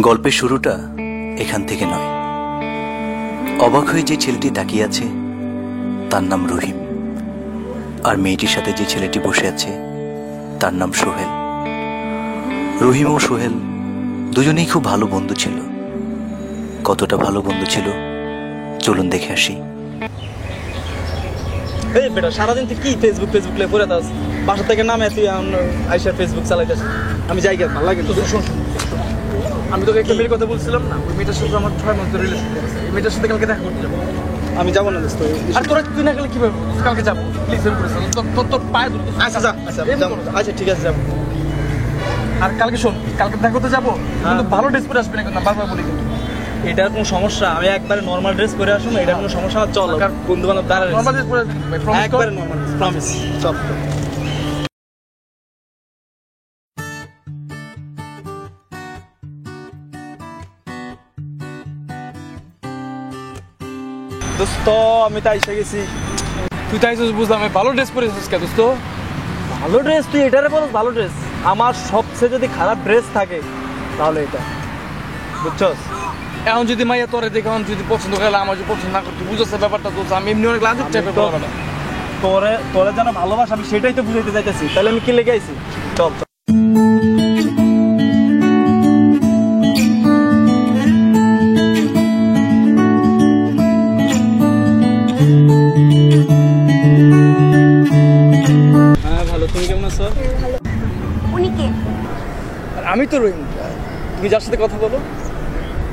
গল্পের শুরুটা এখান থেকে নয়। অবাক হয়ে যে ছেলেটি তাকিয়ে আছে তার নাম রহিম, আর মেয়েটির সাথে যে ছেলেটি বসে আছে তার নাম সোহেল। রহিম ও সোহেল দুজনেই খুব ভালো বন্ধু ছিল। কতটা ভালো বন্ধু ছিল চলুন দেখে আসি। এই বেটা সারাদিন তুই কি ফেসবুক লে পড়ে থাকস? বাসা থেকে নামে তুই আইসা ফেসবুক চালাইতেছ। আমি যাই গেল ভালো লাগে তো। শোন, আমি তোকে একটা মেয়ের কথা বলছিলাম না, ওই মেয়েটার সাথে আমার 6 মাস রিলেশন আছে। এই মেয়েটার সাথে কালকে দেখা করতে যাবো। আমি যাবো না দোস্ত। আর তোরা তুই না গেলে কিভাবে? কালকে যাবো, প্লিজ হেল্প করে। তোর পায়ে ধরে। আচ্ছা যা, আচ্ছা ঠিক আছে যাবো। আর কালকে শোন, কালকে দেখা করতে যাবো, কিন্তু ভালো ড্রেস পরে আসবি না, কিন্তু বারবার বলি কিন্তু। এটার কোনো সমস্যা? আমি একবারে নরমাল ড্রেস পরে আসবো, এটা কোনো সমস্যা না। চল বন্ধু বান্ধব দাঁড়া, নরমাল ড্রেস পরে আসবি, একবারে নরমাল ড্রেস, প্রমিস। চল দোস্ত, আমি তাই এসে গেছি। তুই তাই বুঝলাম, ভালো ড্রেস পরেছিস কে দোস্ত? ভালো ড্রেস? তুই এটারে বল ভালো ড্রেস? আমার সবচেয়ে যদি খারাপ ড্রেস থাকে তাহলে এটা, বুঝছস? এখন যদি মাইয়া তোরে দেখে এখন যদি পছন্দ করে, আমার যদি পছন্দ না করতে, বুঝছে ব্যাপারটা তো। আমি এমনি অনেক লাজুক টাইপের বলা না। তোরে যেন ভালোবাসা, আমি সেটাই তো বুঝাইতে যাইতেছি। তাহলে আমি কি লেগে আইছি? চল আমি তো রহিম। তুমি যার সাথে কথা বলো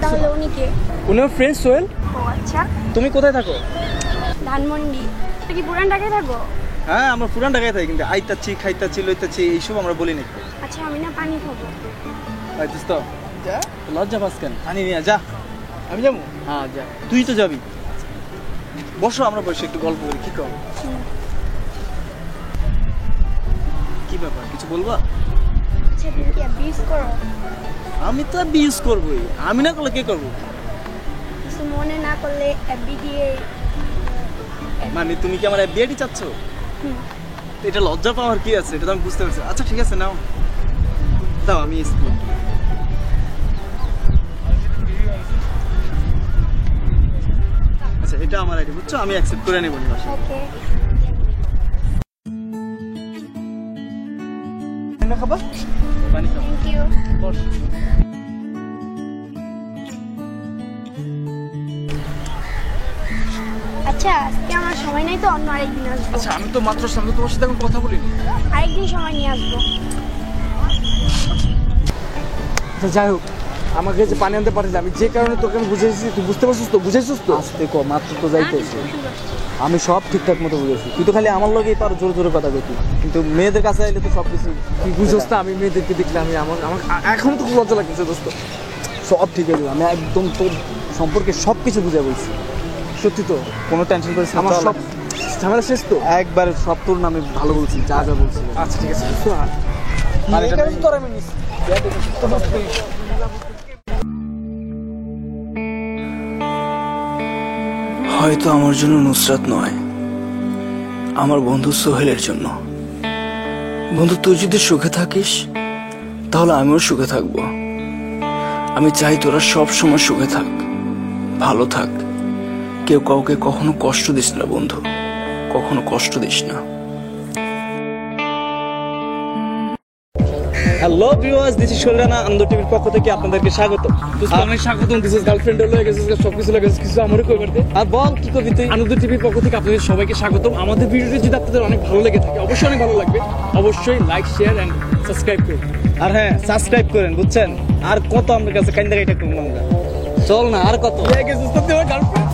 তাহলে উনি কে? উনি আমার ফ্রেন্ড সোহেল। ও আচ্ছা। তুমি কোথায় থাকো? ধানমন্ডি। তুই কি পুরান ঢাকায় থাকো? হ্যাঁ, আমরা পুরান ঢাকায় থাকি, কিন্তু আইতাচ্ছি, খাইতাচ্ছি, লইতাচ্ছি এইসব আমরা বলি না। আচ্ছা, আমি না পানি খাবো। দোস্ত যা, লজ্জা পাস কেন? পানি নিয়ে যা। আমি যাবো? হ্যাঁ যা, তুই তো যাবি। বসো, আমরা বসে একটু গল্প করি। কি কর? কি ব্যাপার, কিছু বলবা? আচ্ছা, তুমি কি অ্যাবিউজ করো? আমি তো অ্যাবিউজ করবোই, আমি না করলে কে করবো? কিছু মনে না করলে অ্যাবি দিয়ে। মানে তুমি কি আমার বিয়েটি চাচ্ছ? এটা লজ্জা পাওয়ার কি আছে? এটা তো আমি বুঝতে পারছি। আচ্ছা ঠিক আছে, নাও দাও, আমি আচ্ছা এটা আমার আইডি, বুঝছো? আমি অ্যাকসেপ্ট করে নেব। ওকে। না খাবা? পানি খাও। Thank you. বস। আচ্ছা, আজকে আমার সময় নাই তো, অন্য আরেকদিন আসবো। আচ্ছা, আমি তো মাত্র সামনে তোমার সাথে এখন কথা বলিনি। আরেকদিন সময় নিয়ে আসবো। আচ্ছা যাই হোক, আমাকে যে পানি আনতে পারিস, আমি যে কারণে তোকে আমি বুঝেছি, তুই বুঝতে পারছিস তো? বুঝেছিস তো? আস্তে কো, মাত্র তো যাইতেছি। আমি সব ঠিকঠাক মতো বুঝেছি। তুই তো খালি আমার লগেই পারো জোরে জোরে কথা কইতি, কিন্তু মেয়েদের কাছে আইলে তো সবকিছু তুই বুঝোস না। আমি মেয়েদেরকে দেখলে আমি আমার এখন তো খুব লজ্জা লাগতেছে দোস্ত। সব ঠিক আছে, আমি একদম তোর সম্পর্কে সব কিছু বুঝে বলছি। সত্যি তো? কোনো টেনশন করিস না, আমার সব ঝামেলা শেষ তো? একবারে সব তোর নামে ভালো বলছি, যা যা বলছি। আচ্ছা ঠিক আছে। হয়তো আমার জন্য নুসরাত নয়, আমার বন্ধু সোহেলের জন্য। বন্ধু, তুই যদি সুখে থাকিস তাহলে আমিও সুখে থাকবো। আমি চাই তোরা সব সময় সুখে থাক, ভালো থাক। কেউ কাউকে কখনো কষ্ট দিস না বন্ধু, কখনো কষ্ট দিস না। হ্যালো ভিউয়ার্স, দিস ইজ শৈল রানা, আনন্দ টিভির পক্ষ থেকে আপনাদেরকে স্বাগত। অনেক স্বাগতম। দিস ইজ গার্লফ্রেন্ড লয়ে গেছিস, সবকিছু লয়ে গেছিস, কিছু আমারও কইবার দে। আর বল কি করবি তুই? আনন্দ টিভির পক্ষ থেকে আপনাদের সবাইকে স্বাগতম। আমাদের ভিডিওটি যদি আপনাদের অনেক ভালো লেগে থাকে, অবশ্যই অনেক ভালো লাগবে, অবশ্যই লাইক, শেয়ার এন্ড সাবস্ক্রাইব করুন। আর হ্যাঁ, সাবস্ক্রাইব করেন, বুঝছেন? আর কত আমাদের কাছে কাইন্দা এটা করবো আমরা। চল না, আর কত? লয়ে গেছিস তো তুই আমার গার্লফ্রেন্ড।